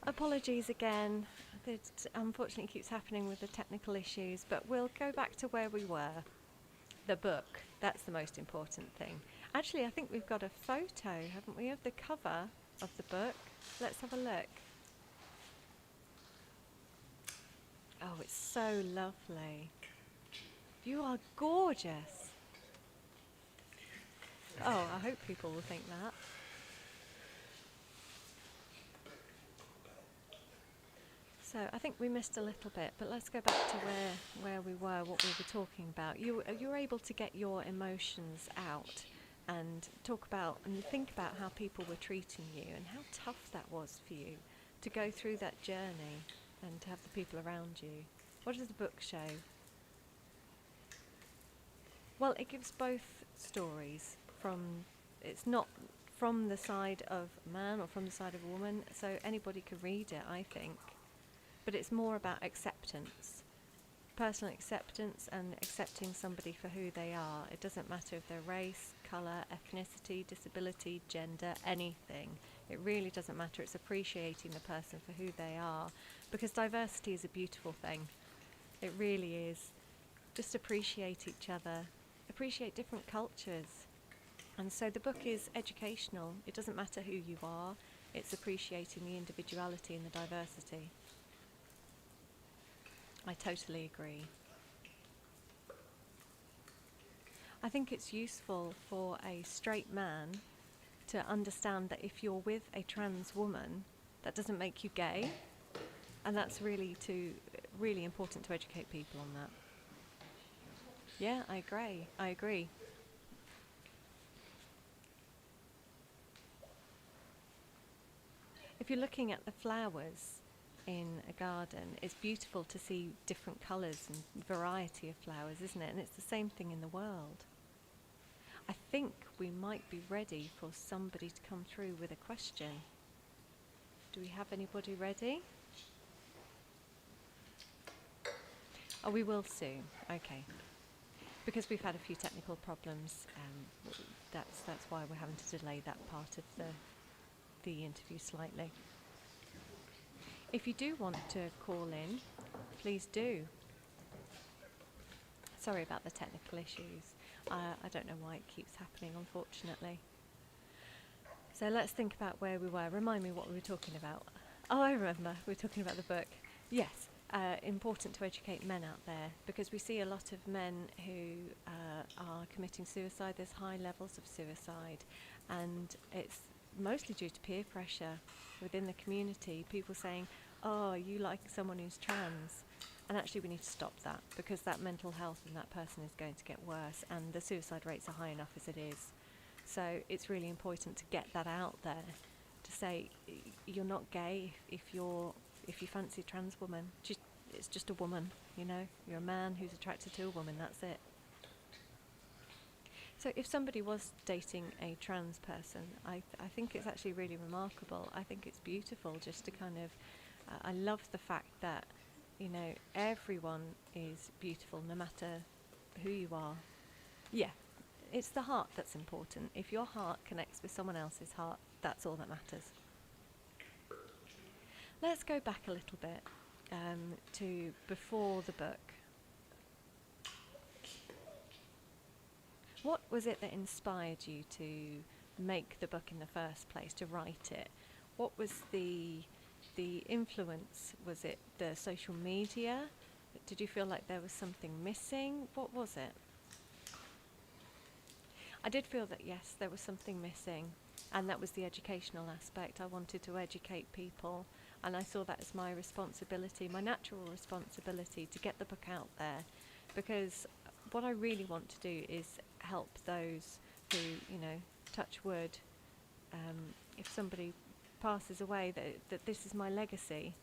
Apologies again. It unfortunately keeps happening with the technical issues, but we'll go back to where we were. The book. That's the most important thing. Actually, I think we've got a photo, haven't we, of the cover of the book? Let's have a look. Oh, it's so lovely. You are gorgeous. Oh, I hope people will think that. So I think we missed a little bit, but let's go back to where we were, what we were talking about. You were able to get your emotions out and talk about and think about how people were treating you and how tough that was for you to go through that journey and to have the people around you. What does the book show? Well, it gives both stories it's not from the side of a man or from the side of a woman, so anybody could read it, I think. But it's more about acceptance, personal acceptance and accepting somebody for who they are. It doesn't matter if they're race, colour, ethnicity, disability, gender, anything. It really doesn't matter. It's appreciating the person for who they are, because diversity is a beautiful thing. It really is. Just appreciate each other, appreciate different cultures. And so the book is educational. It doesn't matter who you are. It's appreciating the individuality and the diversity. I totally agree. I think it's useful for a straight man to understand that if you're with a trans woman, that doesn't make you gay. And that's really important to educate people on that. Yeah, I agree. If you're looking at the flowers in a garden, it's beautiful to see different colours and variety of flowers, isn't it? And it's the same thing in the world. I think we might be ready for somebody to come through with a question. Do we have anybody ready? Oh, we will soon. Okay. Because we've had a few technical problems, that's why we're having to delay that part of the interview slightly. If you do want to call in, please do. Sorry about the technical issues. I don't know why it keeps happening, unfortunately. So let's think about where we were. Remind me what we were talking about. Oh, I remember. We were talking about the book. Yes, important to educate men out there, because we see a lot of men who are committing suicide. There's high levels of suicide, and it's mostly due to peer pressure within the community. People saying, oh, you like someone who's trans. And actually we need to stop that, because that mental health in that person is going to get worse, and the suicide rates are high enough as it is. So it's really important to get that out there, to say you're not gay if you fancy a trans woman. It's just a woman, you know. You're a man who's attracted to a woman, that's it. So if somebody was dating a trans person, I think it's actually really remarkable. I think it's beautiful just to kind of, I love the fact that, you know, everyone is beautiful no matter who you are. Yeah, it's the heart that's important. If your heart connects with someone else's heart, that's all that matters. Let's go back a little bit to before the book. What was it that inspired you to make the book in the first place, to write it? What was the influence? Was it the social media? Did you feel like there was something missing? What was it? I did feel that, yes, there was something missing, and that was the educational aspect. I wanted to educate people, and I saw that as my responsibility, my natural responsibility, to get the book out there, because what I really want to do is help those who, you know, touch wood, if somebody passes away, that this is my legacy,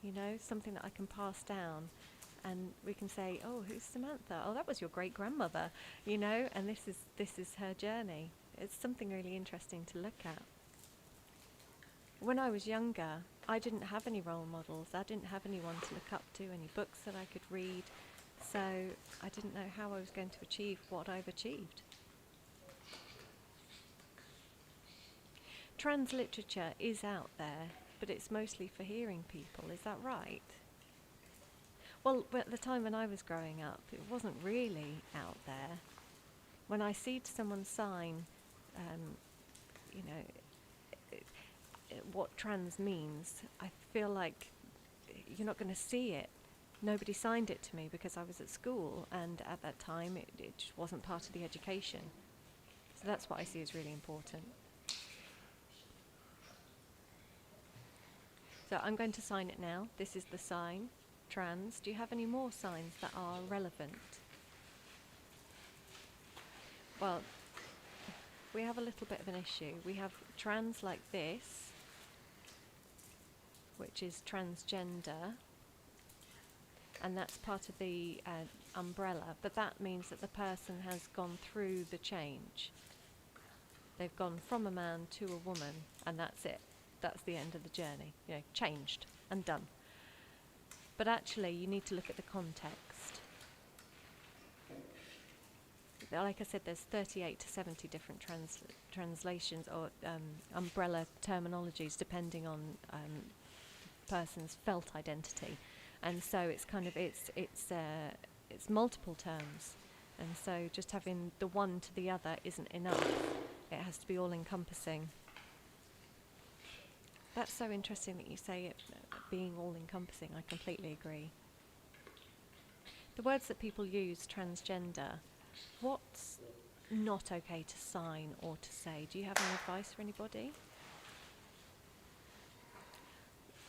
you know, something that I can pass down, and we can say, oh, who's Samantha? Oh, that was your great grandmother, you know, and this is her journey. It's something really interesting to look at. When I was younger, I didn't have any role models. I didn't have anyone to look up to, any books that I could read, so I didn't know how I was going to achieve what I've achieved. Trans literature is out there. but it's mostly for hearing people. Is that right? Well, at the time when I was growing up, it wasn't really out there. When I see someone sign, you know, what trans means, I feel like you're not going to see it. Nobody signed it to me because I was at school, and at that time it just wasn't part of the education. So that's what I see as really important. So I'm going to sign it now. This is the sign, trans. Do you have any more signs that are relevant? Well, we have a little bit of an issue. We have trans like this, which is transgender, and that's part of the umbrella, but that means that the person has gone through the change. They've gone from a man to a woman, and that's it. That's the end of the journey, you know, changed and done. But actually, you need to look at the context. Like I said, there's 38 to 70 different translations or umbrella terminologies depending on person's felt identity, and so it's kind of it's multiple terms, and so just having the one to the other isn't enough. It has to be all encompassing. That's so interesting that you say it being all encompassing. I completely agree. The words that people use, transgender, what's not okay to sign or to say? Do you have any advice for anybody?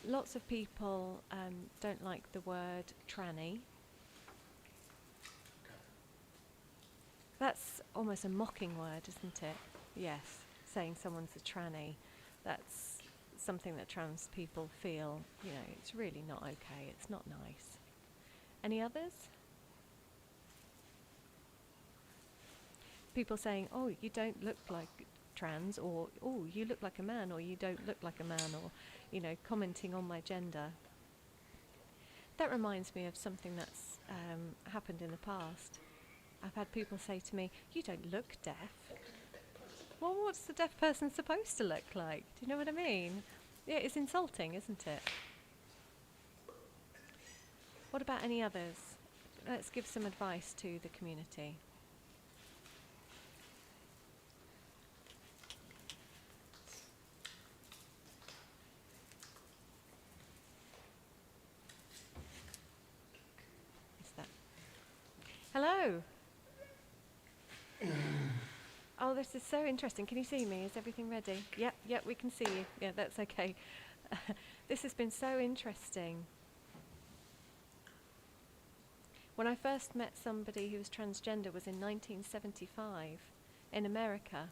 Lots of people don't like the word tranny. That's almost a mocking word, isn't it? Yes, saying someone's a tranny. That's something that trans people feel, you know, it's really not okay. It's not nice. Any others? People saying, oh, you don't look like trans, or oh, you look like a man, or you don't look like a man, or, you know, commenting on my gender. That reminds me of something that's happened in the past. I've had people say to me, you don't look deaf. Well, what's the deaf person supposed to look like? Do you know what I mean? Yeah, it's insulting, isn't it? What about any others? Let's give some advice to the community. Hello. Oh, this is so interesting. Can you see me? Is everything ready? Yep, we can see you. Yeah, that's okay. This has been so interesting. When I first met somebody who was transgender was in 1975 in America.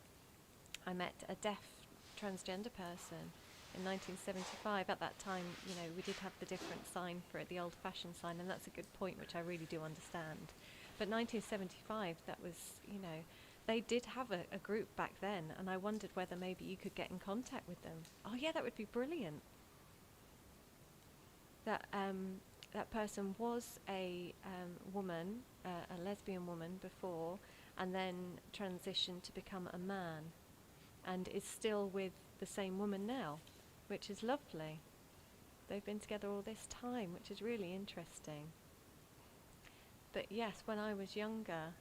I met a deaf transgender person in 1975. At that time, you know, we did have the different sign for it, the old-fashioned sign, and that's a good point, which I really do understand. But 1975, that was, you know, they did have a group back then, and I wondered whether maybe you could get in contact with them. Oh yeah, that would be brilliant. That that person was a woman, a lesbian woman before, and then transitioned to become a man, and is still with the same woman now, which is lovely. They've been together all this time, which is really interesting. But yes, when I was younger,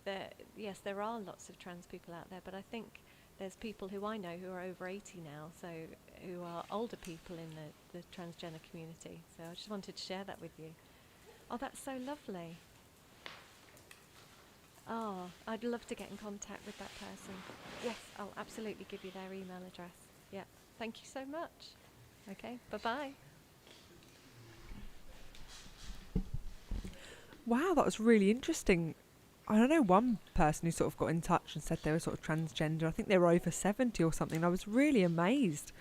there are lots of trans people out there, but I think there's people who I know who are over 80 now, so who are older people in the transgender community. So I just wanted to share that with you. Oh, that's so lovely. Oh, I'd love to get in contact with that person. Yes, I'll absolutely give you their email address. Yeah, thank you so much. Okay, bye-bye. Wow, that was really interesting. I don't know, one person who sort of got in touch and said they were sort of transgender. I think they were over 70 or something. I was really amazed.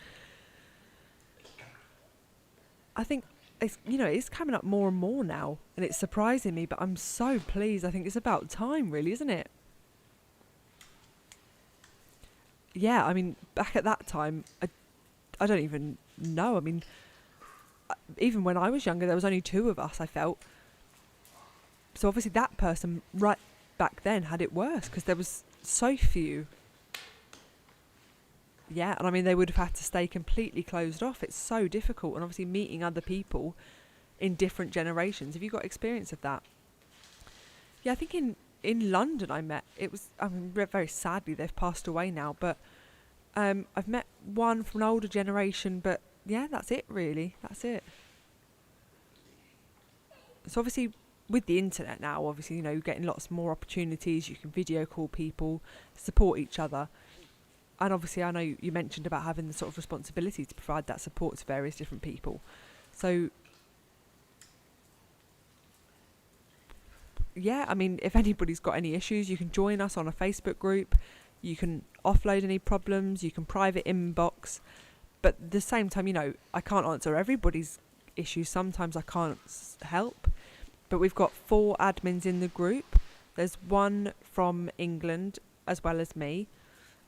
I think it's, you know, it's coming up more and more now, and it's surprising me, but I'm so pleased. I think it's about time, really, isn't it? Yeah, I mean, back at that time, I don't even know. I mean, even when I was younger, there was only 2 of us, I felt. So obviously that person right back then had it worse because there was so few. yeah, and I mean, they would have had to stay completely closed off. It's so difficult. And obviously meeting other people in different generations. Have you got experience of that? Yeah, I think in London I met, it was, I mean, very sadly they've passed away now, but I've met one from an older generation, but yeah, that's it really. That's it. So obviously with the internet now, obviously, you know, you're getting lots more opportunities. You can video call people, support each other. And obviously I know you mentioned about having the sort of responsibility to provide that support to various different people. So yeah, I mean, if anybody's got any issues, you can join us on a Facebook group. You can offload any problems. You can private inbox. But at the same time, you know, I can't answer everybody's issues. Sometimes I can't help. But we've got 4 admins in the group. There's one from England as well as me.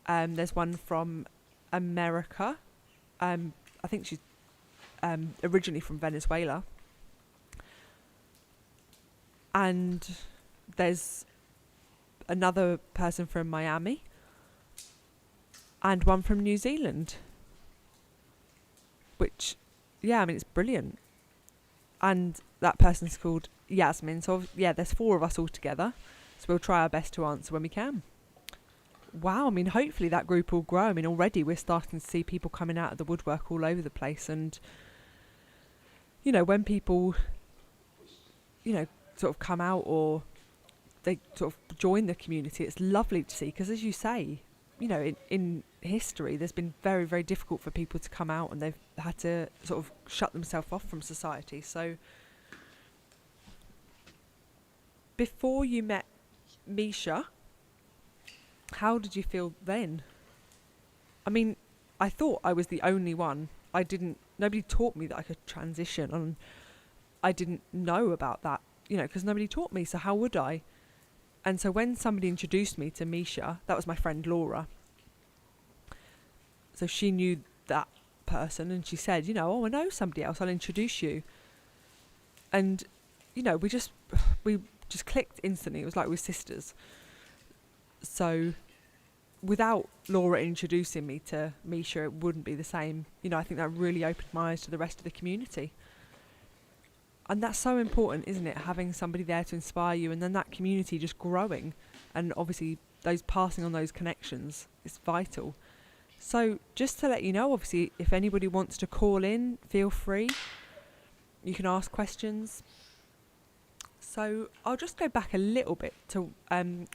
There's one from America. I think she's originally from Venezuela. And there's another person from Miami and one from New Zealand, which, yeah, I mean, it's brilliant. And that person's called Yasmin. So yeah, there's 4 of us all together, so we'll try our best to answer when we can. Wow, I mean, hopefully that group will grow. I mean, already we're starting to see people coming out of the woodwork all over the place. And you know, when people, you know, sort of come out or they sort of join the community, it's lovely to see, because as you say, you know, in history there's been very, very difficult for people to come out, and they've had to sort of shut themselves off from society. So before you met Misha, how did you feel then? I mean, I thought I was the only one. Nobody taught me that I could transition, and I didn't know about that, you know, because nobody taught me, so how would I? And so when somebody introduced me to Misha, that was my friend Laura. So she knew that person, and she said, you know, oh, I know somebody else, I'll introduce you. And, you know, we just clicked instantly. It was like we were sisters. So without Laura introducing me to Misha, it wouldn't be the same. You know, I think that really opened my eyes to the rest of the community. And that's so important, isn't it? Having somebody there to inspire you, and then that community just growing, and obviously those passing on those connections is vital. So just to let you know, obviously, if anybody wants to call in, feel free. You can ask questions. So I'll just go back a little bit to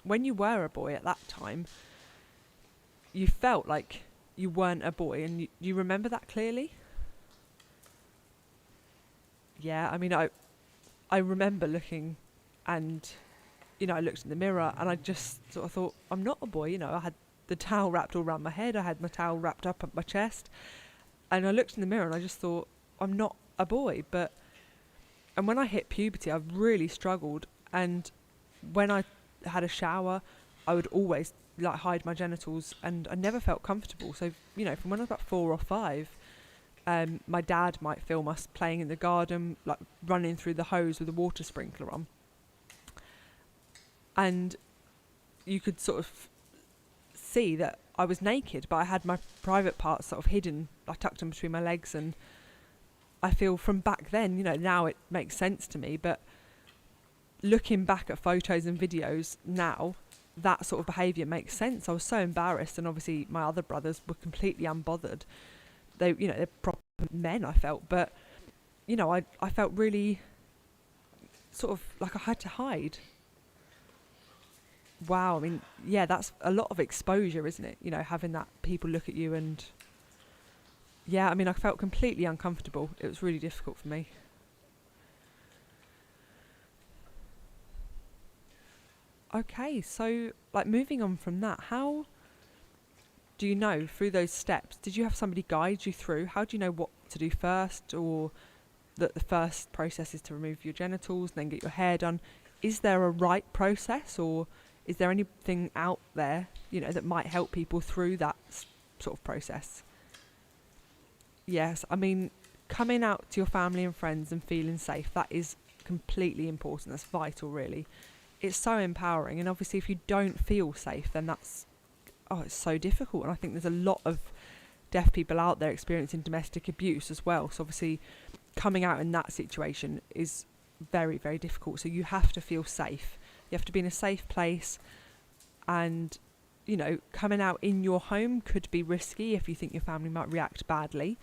when you were a boy at that time. You felt like you weren't a boy, and you remember that clearly? Yeah, I mean, I remember looking, and, you know, I looked in the mirror and I just sort of thought, I'm not a boy. You know, I had the towel wrapped all around my head. I had my towel wrapped up at my chest. And I looked in the mirror and I just thought, I'm not a boy. And when I hit puberty, I really struggled. And when I had a shower, I would always like hide my genitals, and I never felt comfortable. So, you know, from when I was about 4 or 5, my dad might film us playing in the garden, like running through the hose with a water sprinkler on. And you could sort of see that I was naked, but I had my private parts sort of hidden. I tucked them between my legs, and I feel from back then, you know, now it makes sense to me, but looking back at photos and videos now, that sort of behaviour makes sense. I was so embarrassed, and obviously my other brothers were completely unbothered. They, you know, they're proper men, I felt, but, you know, I felt really sort of like I had to hide. Wow, I mean, yeah, that's a lot of exposure, isn't it? You know, having that people look at you, and yeah, I mean, I felt completely uncomfortable. It was really difficult for me. Okay, so like moving on from that, how do you know through those steps, did you have somebody guide you through? How do you know what to do first, or that the first process is to remove your genitals and then get your hair done? Is there a right process, or is there anything out there, you know, that might help people through that sort of process? Yes, I mean, coming out to your family and friends and feeling safe, that is completely important. That's vital, really. It's so empowering, and obviously if you don't feel safe, then that's, oh, it's so difficult. And I think there's a lot of deaf people out there experiencing domestic abuse as well. So obviously coming out in that situation is very, very difficult. So you have to feel safe. You have to be in a safe place, and you know, coming out in your home could be risky if you think your family might react badly.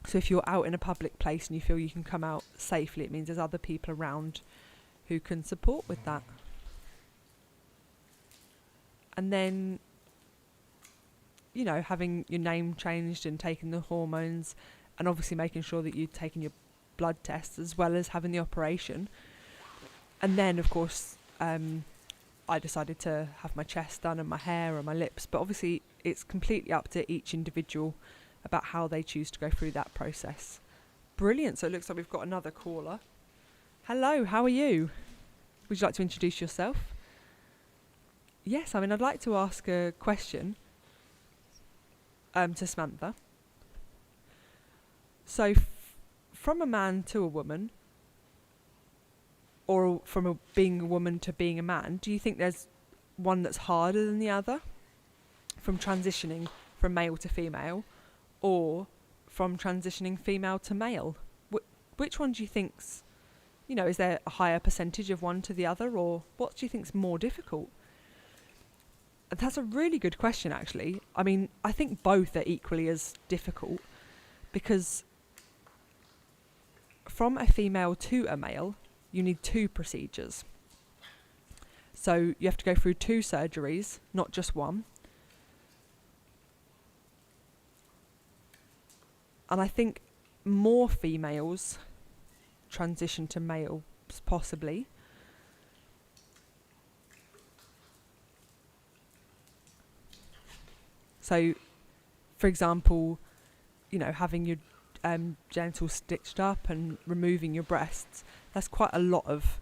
So if you're out in a public place and you feel you can come out safely, it means there's other people around who can support with that. And then, you know, having your name changed and taking the hormones, and obviously making sure that you've taken your blood tests as well as having the operation. And then, of course, I decided to have my chest done and my hair and my lips. But obviously, it's completely up to each individual about how they choose to go through that process. Brilliant. So it looks like we've got another caller. Hello, how are you? Would you like to introduce yourself? Yes, I mean, I'd like to ask a question to Samantha. So from a man to a woman, or from being a woman to being a man, do you think there's one that's harder than the other? From transitioning from male to female, or from transitioning female to male? Which one do you think's, you know, is there a higher percentage of one to the other, or what do you think's more difficult? That's a really good question, actually. I mean, I think both are equally as difficult, because from a female to a male, you need 2 procedures. So you have to go through 2 surgeries, not just one. And I think more females transition to males, possibly. So, for example, you know, having your genitals stitched up and removing your breasts, that's quite a lot of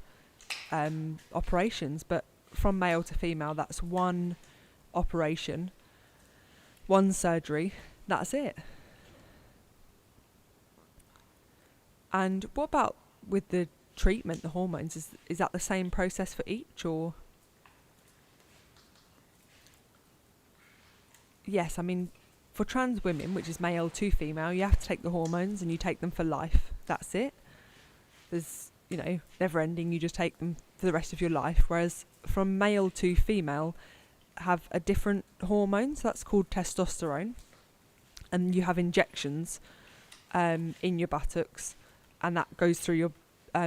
operations. But from male to female, that's one operation, one surgery, that's it. And what about with the treatment, the hormones? Is that the same process for each, or? Yes, I mean, for trans women, which is male to female, you have to take the hormones, and you take them for life. That's it. There's, you know, never ending. You just take them for the rest of your life. Whereas from male to female, have a different hormone. So that's called testosterone. And you have injections in your buttocks, and that goes through your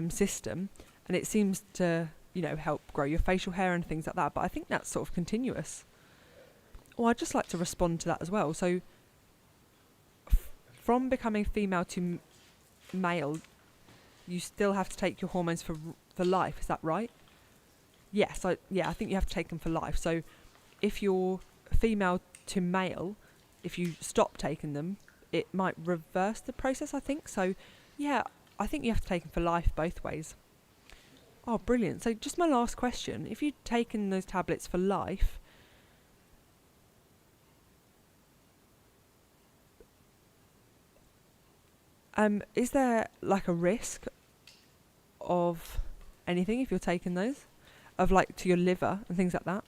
system. And it seems to, you know, help grow your facial hair and things like that. But I think that's sort of continuous. Well, I'd just like to respond to that as well. So, from becoming female to male, you still have to take your hormones for life. Is that right? Yes. I think you have to take them for life. So, if you're female to male, if you stop taking them, it might reverse the process, I think. So, yeah, I think you have to take them for life both ways. Oh, brilliant. So, just my last question. If you'd taken those tablets for life, is there like a risk of anything if you're taking those? Of like to your liver and things like that?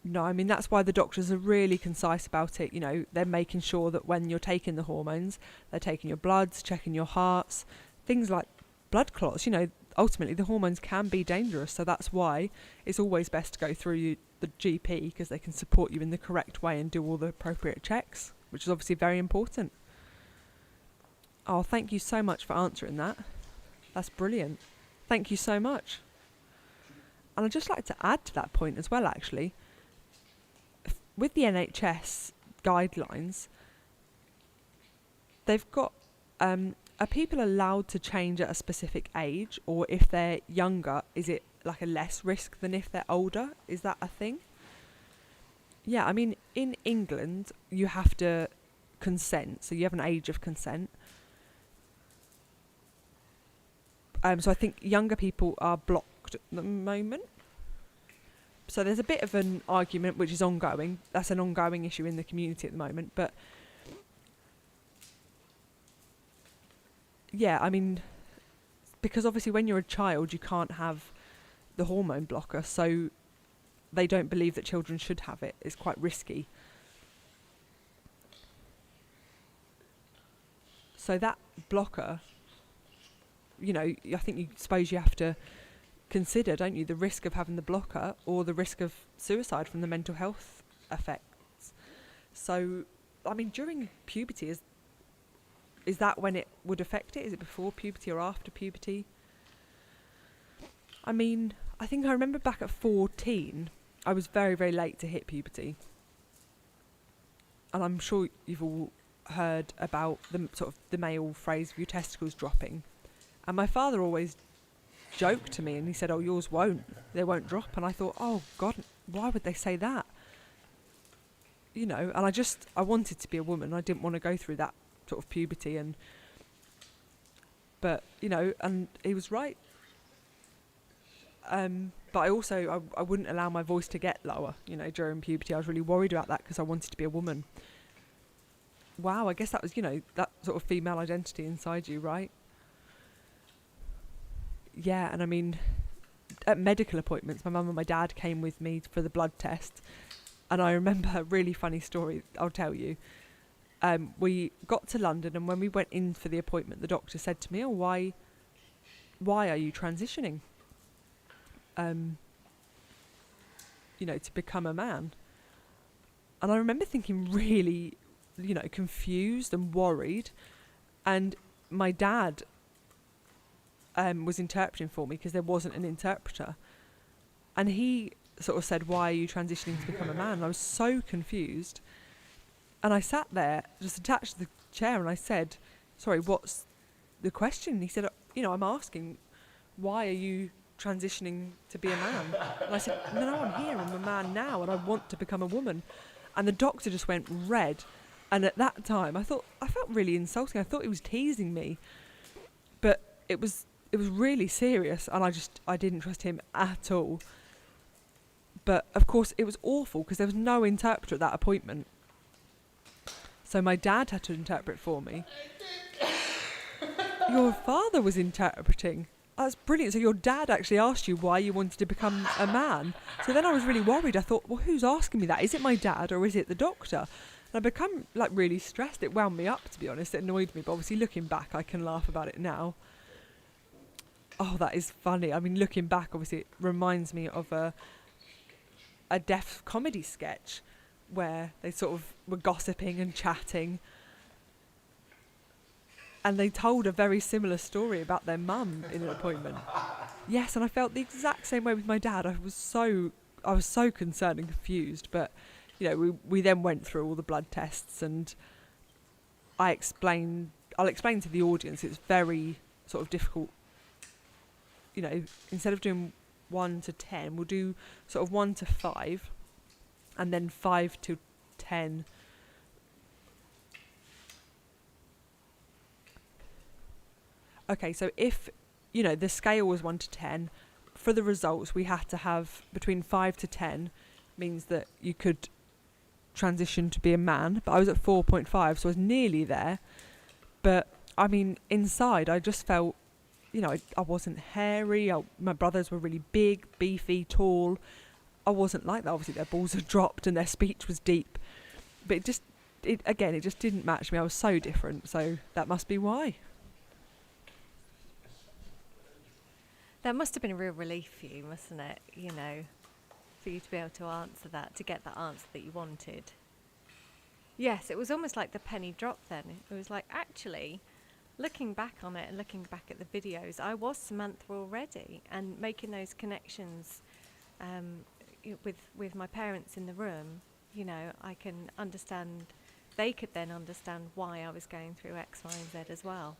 No, I mean, that's why the doctors are really concise about it. You know, they're making sure that when you're taking the hormones, they're taking your bloods, checking your hearts, things like blood clots. You know, ultimately the hormones can be dangerous. So that's why it's always best to go through the GP, because they can support you in the correct way and do all the appropriate checks, which is obviously very important. Oh, thank you so much for answering that. That's brilliant. Thank you so much. And I'd just like to add to that point as well, actually. With the NHS guidelines, they've got, are people allowed to change at a specific age? Or if they're younger, is it like a less risk than if they're older? Is that a thing? Yeah, I mean, in England, you have to consent. So you have an age of consent. So I think younger people are blocked at the moment. So there's a bit of an argument which is ongoing. That's an ongoing issue in the community at the moment. But yeah, I mean, because obviously when you're a child, you can't have the hormone blocker. So they don't believe that children should have it. It's quite risky. So that blocker, I think you have to consider, don't you, the risk of having the blocker or the risk of suicide from the mental health effects. So, I mean, during puberty, is that when it would affect it? Is it before puberty or after puberty? I mean, I think I remember back at 14, I was very, very late to hit puberty. And I'm sure you've all heard about the male phrase of your testicles dropping. And my father always joked to me and he said, "Oh, yours won't. They won't drop." And I thought, "Oh God, why would they say that?" And I wanted to be a woman. I didn't want to go through that sort of puberty but and he was right. But I also, I wouldn't allow my voice to get lower, during puberty. I was really worried about that because I wanted to be a woman. Wow, I guess that was, that sort of female identity inside you, right? Yeah, and I mean, at medical appointments, my mum and my dad came with me for the blood test. And I remember a really funny story I'll tell you. We got to London, and when we went in for the appointment, the doctor said to me, "Oh, why are you transitioning? To become a man." And I remember thinking really, confused and worried. And my dad was interpreting for me because there wasn't an interpreter. And he sort of said, "Why are you transitioning to become a man?" And I was so confused. And I sat there, just attached to the chair, and I said, "Sorry, what's the question?" And he said, "I'm asking, why are you transitioning to be a man?" And I said, no, "I'm here, I'm a man now, and I want to become a woman." And the doctor just went red. And at that time, I felt really insulting. I thought he was teasing me. But it was really serious, and I didn't trust him at all. But, of course, it was awful because there was no interpreter at that appointment. So my dad had to interpret for me. Your father was interpreting. That's brilliant. So your dad actually asked you why you wanted to become a man. So then I was really worried. I thought, well, who's asking me that? Is it my dad or is it the doctor? And I become really stressed. It wound me up, to be honest. It annoyed me. But obviously looking back, I can laugh about it now. Oh, that is funny. I mean, looking back, obviously it reminds me of a deaf comedy sketch where they sort of were gossiping and chatting, and they told a very similar story about their mum in an appointment. Yes, and I felt the exact same way with my dad. I was so concerned and confused, but we then went through all the blood tests, and I'll explain to the audience it's very sort of difficult. Instead of doing 1 to 10, we'll do sort of 1 to 5, and then 5 to 10. Okay, so if, the scale was 1 to 10, for the results we had to have between 5 to 10, means that you could transition to be a man, but I was at 4.5, so I was nearly there. But, I mean, inside I just felt, I wasn't hairy, my brothers were really big, beefy, tall. I wasn't like that. Obviously their balls had dropped and their speech was deep. But it just didn't match me. I was so different, so that must be why. That must have been a real relief for you, mustn't it? For you to be able to answer that, to get that answer that you wanted. Yes, it was almost like the penny dropped then. It was like, actually, looking back on it and looking back at the videos, I was Samantha already, and making those connections with my parents in the room, I can understand, they could then understand why I was going through X, Y and Z as well.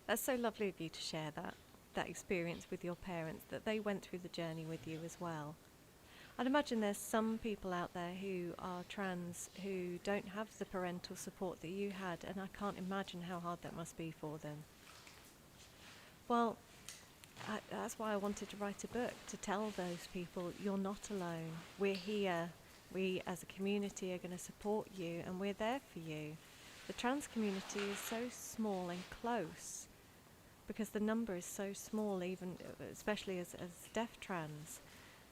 That's so lovely of you to share that experience with your parents, that they went through the journey with you as well. I'd imagine there's some people out there who are trans who don't have the parental support that you had, and I can't imagine how hard that must be for them. Well, that's why I wanted to write a book, to tell those people you're not alone. We're here. We as a community are going to support you, and we're there for you. The trans community is so small and close because the number is so small, even especially as deaf trans.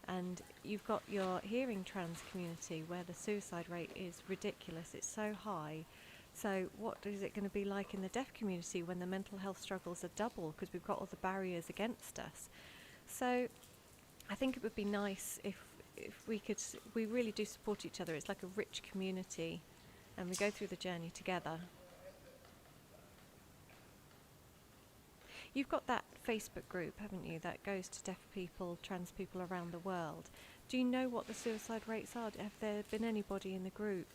And you've got your hearing trans community where the suicide rate is ridiculous. It's so high So what is it going to be like in the deaf community when the mental health struggles are double because we've got all the barriers against us? So I think it would be nice if we really do support each other. It's like a rich community, and we go through the journey together. You've got that Facebook group, haven't you, that goes to deaf people, trans people around the world. Do you know what the suicide rates are? Have there been anybody in the group?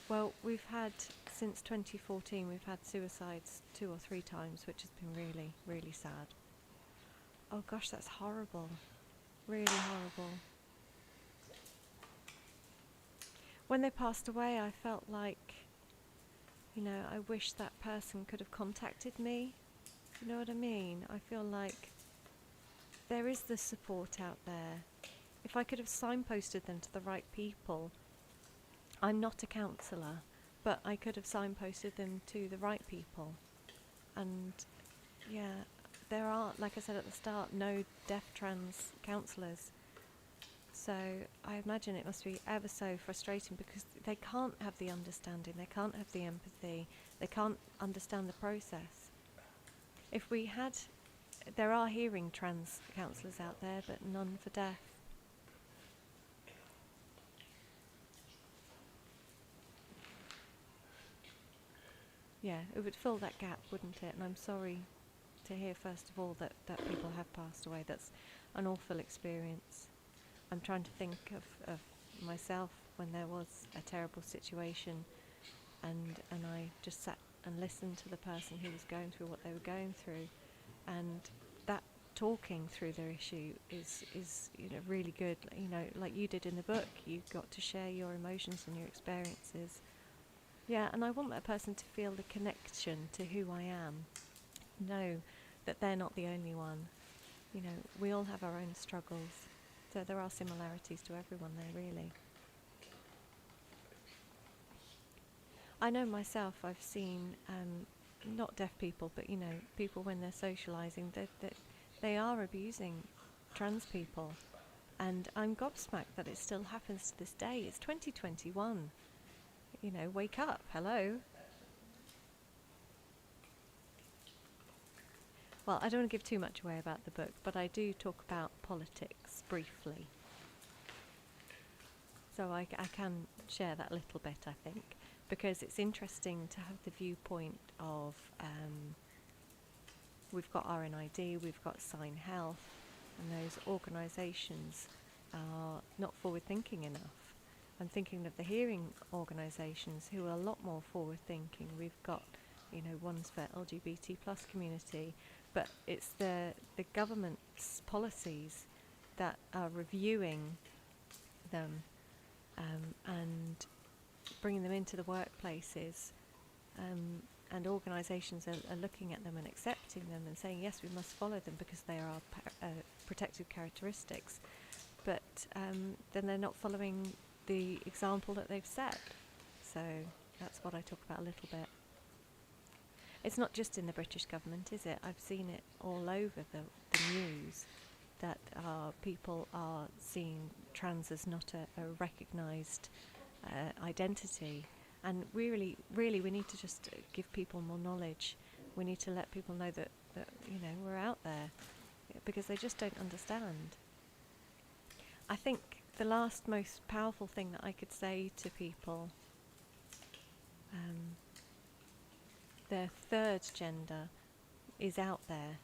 Well, we've had, since 2014, we've had suicides 2 or 3 times, which has been really, really sad. Oh gosh, that's horrible. Really horrible. When they passed away, I felt like, I wish that person could have contacted me. You know what I mean? I feel like there is the support out there. If I could have signposted them to the right people. I'm not a counsellor, but I could have signposted them to the right people. And yeah, there are, like I said at the start, no deaf trans counsellors. So I imagine it must be ever so frustrating because they can't have the understanding, they can't have the empathy, they can't understand the process. If we had, there are hearing trans counsellors out there, but none for deaf. Yeah, it would fill that gap, wouldn't it? And I'm sorry to hear, first of all, that people have passed away. That's an awful experience. I'm trying to think of myself when there was a terrible situation and I just sat and listened to the person who was going through what they were going through, and that talking through their issue is really good. Like you did in the book, you got to share your emotions and your experiences. Yeah, and I want that person to feel the connection to who I am. Know that they're not the only one. We all have our own struggles. So there are similarities to everyone there, really. I know myself, I've seen, not deaf people, but people when they're socialising, that they are abusing trans people. And I'm gobsmacked that it still happens to this day. It's 2021. Wake up, hello. Well, I don't want to give too much away about the book, but I do talk about politics briefly. So I can share that a little bit, I think, because it's interesting to have the viewpoint of, we've got RNID, we've got Sign Health, and those organisations are not forward-thinking enough. I'm thinking of the hearing organisations who are a lot more forward-thinking. We've got, ones for LGBT plus community, but it's the government's policies that are reviewing them and bringing them into the workplaces, and organisations are looking at them and accepting them and saying, yes, we must follow them because they are our protected characteristics. But then they're not following the example that they've set. So that's what I talk about a little bit. It's not just in the British government, is it? I've seen it all over the news that people are seeing trans as not a recognised identity. And really, we need to just give people more knowledge. We need to let people know that we're out there, because they just don't understand. I think the last most powerful thing that I could say to people, their third gender is out there,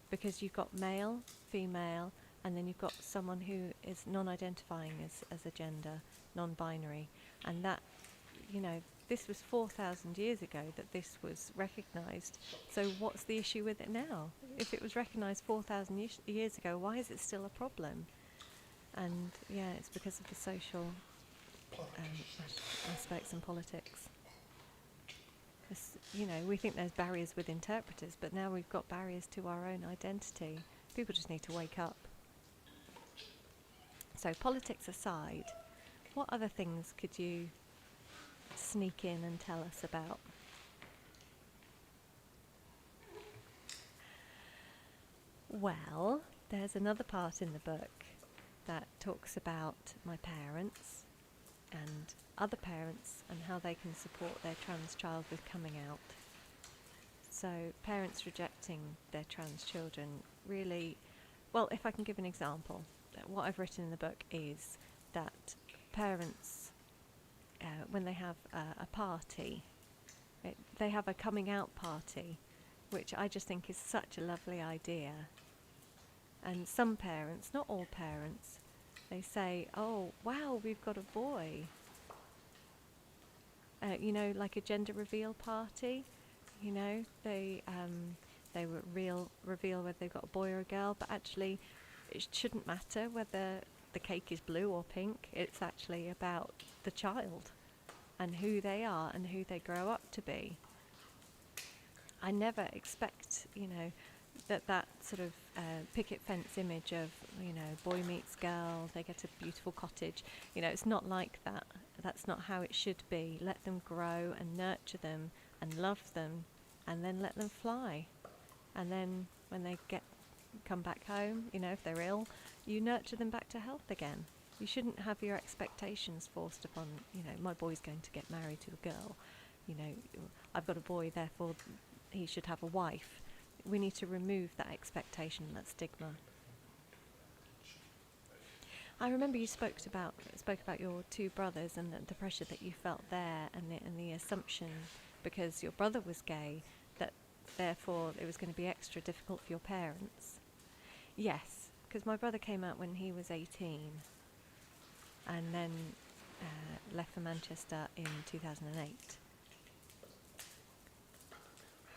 because you've got male, female, and then you've got someone who is non-identifying as a gender, non-binary, and that, this was 4,000 years ago that this was recognised. So what's the issue with it now? If it was recognised 4,000 years ago, why is it still a problem? And yeah, it's because of the social aspects and politics. We think there's barriers with interpreters, but now we've got barriers to our own identity. People just need to wake up. So politics aside, what other things could you sneak in and tell us about? Well, there's another part in the book that talks about my parents, and other parents and how they can support their trans child with coming out. So parents rejecting their trans children really, well, if I can give an example, what I've written in the book is that parents, when they have a party, they have a coming out party, which I just think is such a lovely idea. And some parents, not all parents, they say, oh, wow, we've got a boy. Like a gender reveal party, they reveal whether they've got a boy or a girl, but actually it shouldn't matter whether the cake is blue or pink. It's actually about the child and who they are and who they grow up to be. I never expect, that sort of picket fence image of, boy meets girl, they get a beautiful cottage. It's not like that. That's not how it should be. Let them grow and nurture them and love them, and then let them fly. And then when they come back home, if they're ill, you nurture them back to health again. You shouldn't have your expectations forced upon, my boy's going to get married to a girl. I've got a boy, therefore he should have a wife. We need to remove that expectation, that stigma. I remember you spoke about your two brothers and the pressure that you felt there, and the assumption, because your brother was gay, that therefore it was going to be extra difficult for your parents. Yes, because my brother came out when he was 18, and then left for Manchester in 2008.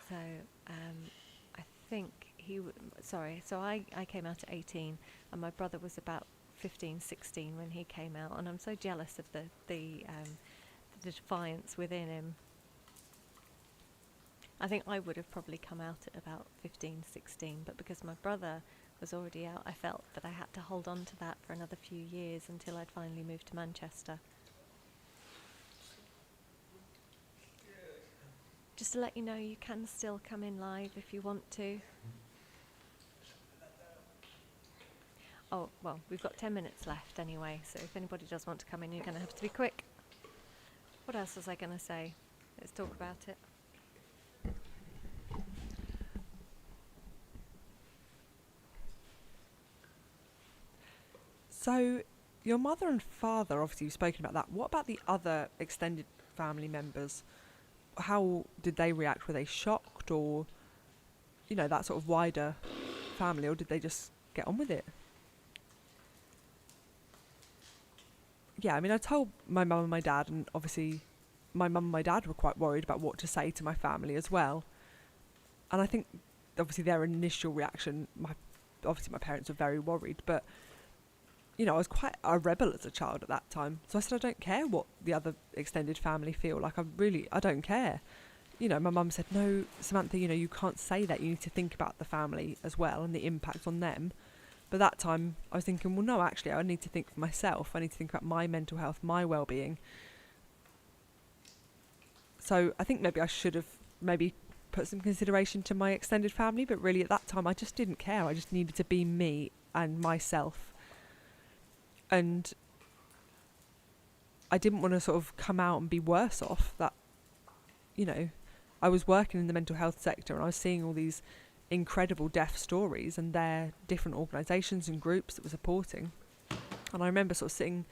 So I think so I came out at 18, and my brother was about 15, 16 when he came out, and I'm so jealous of the defiance within him. I think I would have probably come out at about 15, 16, but because my brother was already out, I felt that I had to hold on to that for another few years until I'd finally moved to Manchester. Just to let you know, you can still come in live if you want to. Oh, well, we've got 10 minutes left anyway, so if anybody does want to come in, you're going to have to be quick. What else was I going to say? Let's talk about it. So, your mother and father, obviously you've spoken about that. What about the other extended family members? How did they react? Were they shocked, or, that sort of wider family, or did they just get on with it? Yeah, I mean, I told my mum and my dad, and obviously my mum and my dad were quite worried about what to say to my family as well. And I think, obviously, their initial reaction, my parents were very worried, but, I was quite a rebel as a child at that time. So I said, I don't care what the other extended family feel. Like, I don't care. My mum said, no, Samantha, you can't say that. You need to think about the family as well and the impact on them. But that time I was thinking, well, no, actually, I need to think for myself. I need to think about my mental health, my well-being. So I think maybe I should have put some consideration to my extended family, but really at that time I just didn't care. I just needed to be me and myself. And I didn't want to sort of come out and be worse off. That, I was working in the mental health sector, and I was seeing all these incredible deaf stories, and their different organisations and groups that were supporting. And I remember sort of sitting,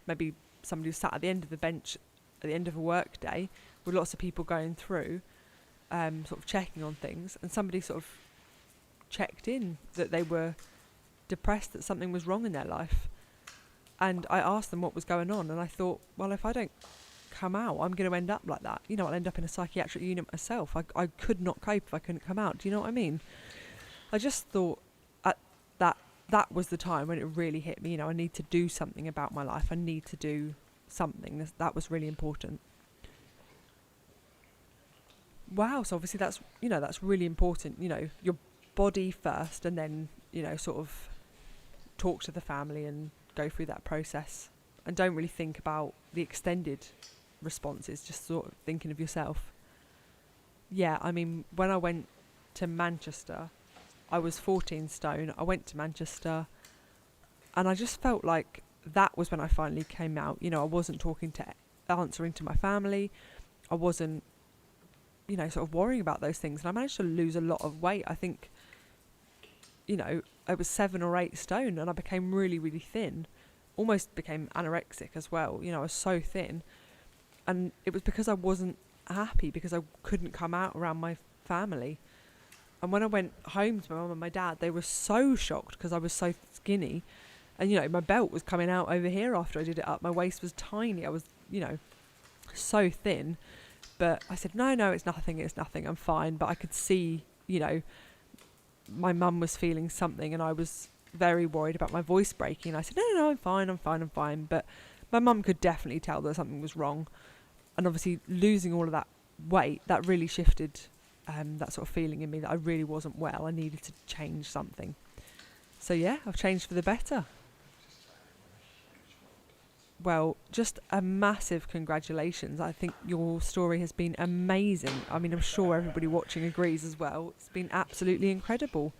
maybe somebody who sat at the end of the bench at the end of a work day with lots of people going through, sort of checking on things, and somebody sort of checked in that they were depressed, that something was wrong in their life. And I asked them what was going on, and I thought, well, if I don't come out, I'm going to end up like that. I'll end up in a psychiatric unit myself. I could not cope if I couldn't come out. Do you know what I mean? I just thought at that was the time when it really hit me. I need to do something about my life. I need to do something. That was really important. Wow. So obviously that's really important. Your body first, and then, sort of talk to the family and go through that process, and don't really think about the extended responses, just sort of thinking of yourself. Yeah, I mean, when I went to Manchester, I was 14 stone. I went to Manchester, and I just felt like that was when I finally came out. You know, I wasn't answering to my family. I wasn't, you know, sort of worrying about those things. And I managed to lose a lot of weight. I think, you know, I was 7 or 8 stone, and I became really, really thin. Almost became anorexic as well. You know, I was so thin. And it was because I wasn't happy, because I couldn't come out around my family. And when I went home to my mum and my dad, they were so shocked because I was so skinny. And, you know, my belt was coming out over here after I did it up. My waist was tiny. I was, you know, so thin. But I said, no, it's nothing, I'm fine. But I could see, you know, my mum was feeling something, and I was very worried about my voice breaking. I said, no, I'm fine. But my mum could definitely tell that something was wrong. And obviously losing all of that weight, that really shifted that sort of feeling in me that I really wasn't well. I needed to change something. So yeah, I've changed for the better. Well, just a massive congratulations. I think your story has been amazing. I mean, I'm sure everybody watching agrees as well. It's been absolutely incredible.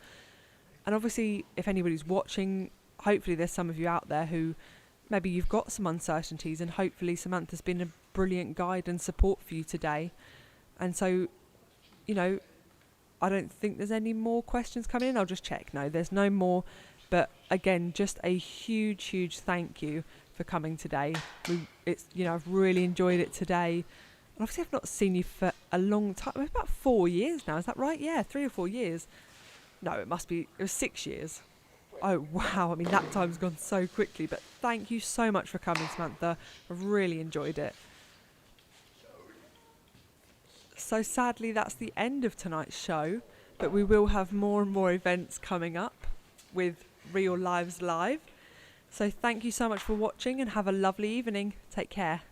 And obviously, if anybody's watching, hopefully there's some of you out there who maybe you've got some uncertainties, and hopefully Samantha's been a brilliant guide and support for you today. And so, you know, I don't think there's any more questions coming in. I'll just check. No, there's no more. But again, just a huge, huge thank you for coming today. It's, you know, I've really enjoyed it today. And obviously I've not seen you for a long time. It's about 4 years now. Is that right? Yeah, 3 or 4 years. No, it was 6 years. Oh, wow. I mean, that time's gone so quickly. But thank you so much for coming, Samantha. I've really enjoyed it. So sadly, that's the end of tonight's show. But we will have more and more events coming up with Real Lives Live. So thank you so much for watching, and have a lovely evening. Take care.